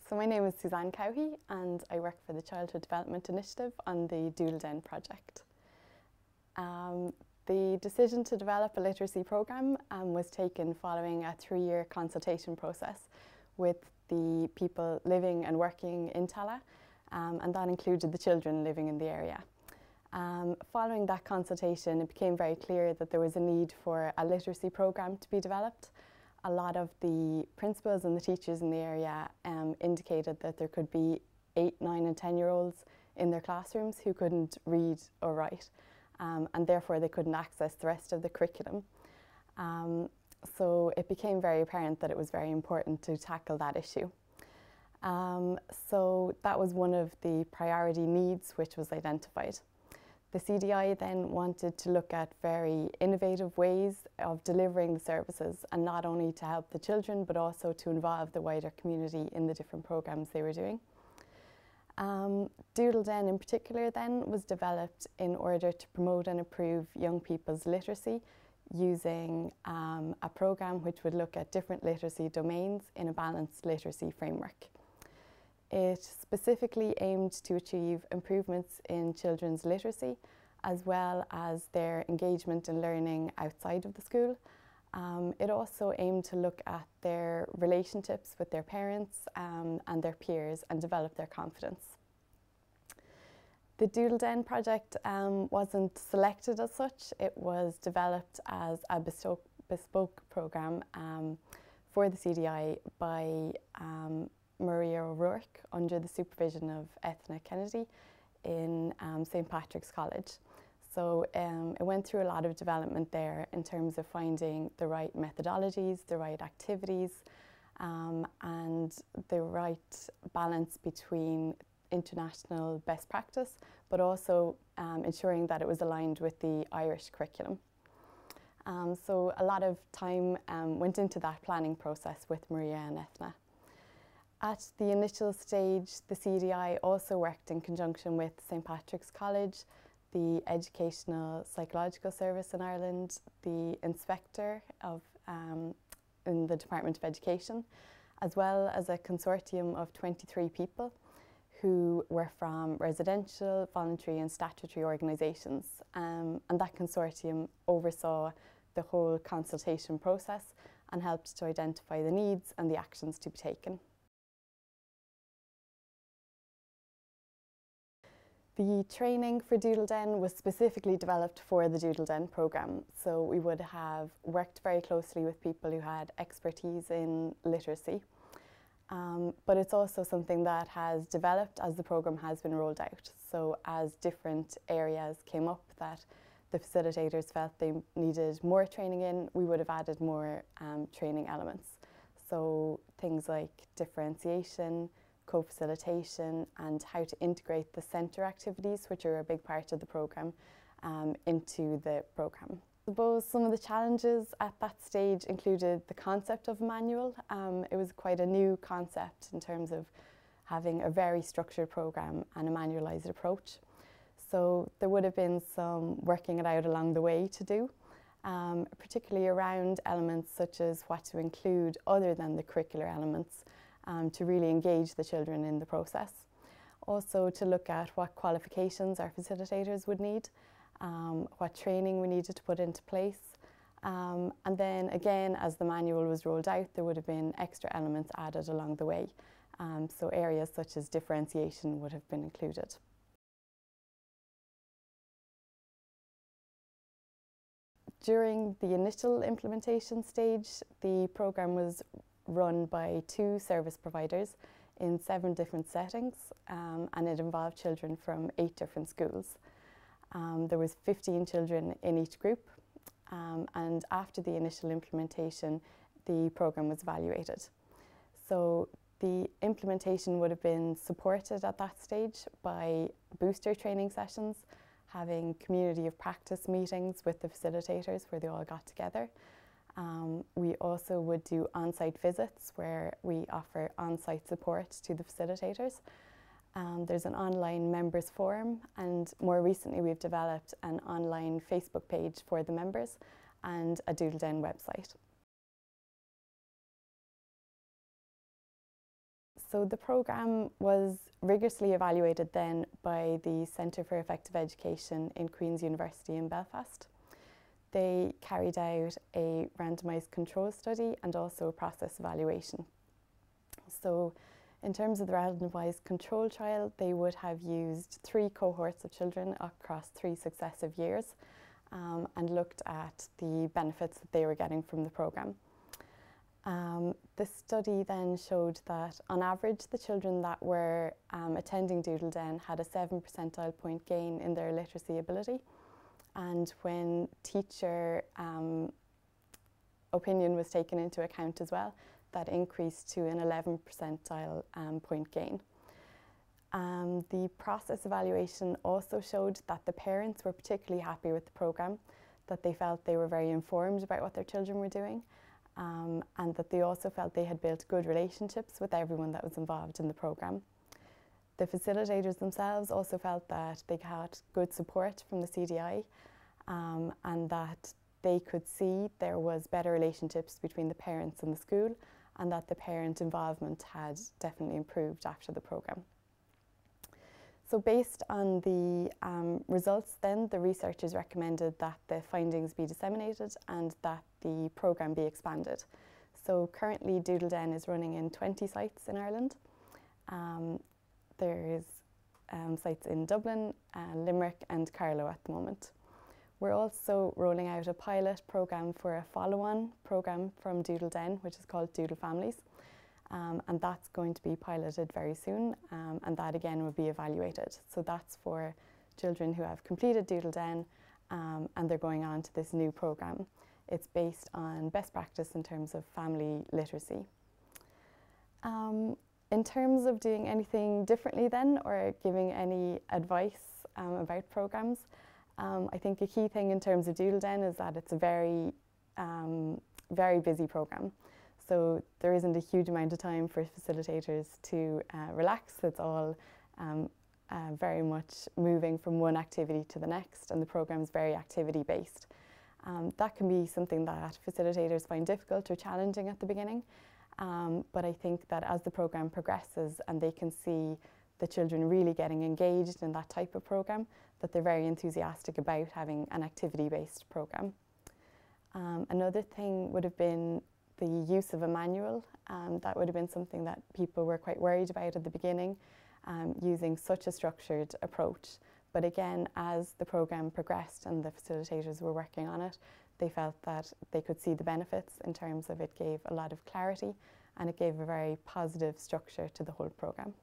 So my name is Suzanne Cowhey and I work for the Childhood Development Initiative on the Doodle Den project. The decision to develop a literacy programme was taken following a 3-year consultation process with the people living and working in Tallaght, and that included the children living in the area. Following that consultation, it became very clear that there was a need for a literacy programme to be developed. A lot of the principals and the teachers in the area indicated that there could be 8, 9 and 10-year-olds in their classrooms who couldn't read or write, and therefore they couldn't access the rest of the curriculum. So it became very apparent that it was very important to tackle that issue. So that was one of the priority needs which was identified. The CDI then wanted to look at very innovative ways of delivering the services, and not only to help the children but also to involve the wider community in the different programmes they were doing. Doodle Den in particular then was developed in order to promote and improve young people's literacy using a programme which would look at different literacy domains in a balanced literacy framework. It specifically aimed to achieve improvements in children's literacy as well as their engagement in learning outside of the school. It also aimed to look at their relationships with their parents and their peers and develop their confidence. The Doodle Den project wasn't selected as such. It was developed as a bespoke programme for the CDI by Maria O'Rourke under the supervision of Ethna Kennedy in St. Patrick's College. So it went through a lot of development there in terms of finding the right methodologies, the right activities, and the right balance between international best practice, but also ensuring that it was aligned with the Irish curriculum. So a lot of time went into that planning process with Maria and Ethna. At the initial stage, the CDI also worked in conjunction with St. Patrick's College, the Educational Psychological Service in Ireland, the inspector in the Department of Education, as well as a consortium of 23 people who were from residential, voluntary and statutory organisations. And that consortium oversaw the whole consultation process and helped to identify the needs and the actions to be taken. The training for Doodle Den was specifically developed for the Doodle Den programme, so we would have worked very closely with people who had expertise in literacy. But it's also something that has developed as the programme has been rolled out. So as different areas came up that the facilitators felt they needed more training in, we would have added more training elements. So things like differentiation, co-facilitation and how to integrate the centre activities, which are a big part of the programme, into the programme. I suppose some of the challenges at that stage included the concept of a manual. It was quite a new concept in terms of having a very structured programme and a manualised approach. So there would have been some working it out along the way to do, particularly around elements such as what to include other than the curricular elements, to really engage the children in the process. Also to look at what qualifications our facilitators would need, what training we needed to put into place. And then again, as the manual was rolled out, there would have been extra elements added along the way. So areas such as differentiation would have been included. During the initial implementation stage, the programme was run by 2 service providers in 7 different settings, and it involved children from 8 different schools. There was 15 children in each group, and after the initial implementation, the programme was evaluated. So the implementation would have been supported at that stage by booster training sessions, having community of practice meetings with the facilitators where they all got together. We also would do on-site visits where we offer on-site support to the facilitators. There's an online members forum, and more recently we've developed an online Facebook page for the members and a Doodle Den website. So the programme was rigorously evaluated then by the Centre for Effective Education in Queen's University in Belfast. They carried out a randomised control study and also a process evaluation. So in terms of the randomised control trial, they would have used 3 cohorts of children across 3 successive years and looked at the benefits that they were getting from the programme. The study then showed that on average the children that were attending Doodle Den had a 7 percentile point gain in their literacy ability, and when teacher opinion was taken into account as well, that increased to an 11 percentile point gain. The process evaluation also showed that the parents were particularly happy with the programme, that they felt they were very informed about what their children were doing, and that they also felt they had built good relationships with everyone that was involved in the programme. The facilitators themselves also felt that they got good support from the CDI and that they could see there was better relationships between the parents and the school, and that the parent involvement had definitely improved after the programme. So based on the results then, the researchers recommended that the findings be disseminated and that the programme be expanded. So currently Doodle Den is running in 20 sites in Ireland. There's sites in Dublin, Limerick and Carlow at the moment. We're also rolling out a pilot programme for a follow-on programme from Doodle Den, which is called Doodle Families. And that's going to be piloted very soon, and that again will be evaluated. So that's for children who have completed Doodle Den and they're going on to this new programme. It's based on best practice in terms of family literacy. In terms of doing anything differently then, or giving any advice about programmes, I think a key thing in terms of Doodle Den is that it's a very, very busy programme. So there isn't a huge amount of time for facilitators to relax. It's all very much moving from one activity to the next, and the programme is very activity based. That can be something that facilitators find difficult or challenging at the beginning, but I think that as the programme progresses and they can see the children really getting engaged in that type of programme, that they're very enthusiastic about having an activity based programme. Another thing would have been the use of a manual. That would have been something that people were quite worried about at the beginning, using such a structured approach. But again, as the programme progressed and the facilitators were working on it, they felt that they could see the benefits in terms of it gave a lot of clarity and it gave a very positive structure to the whole programme.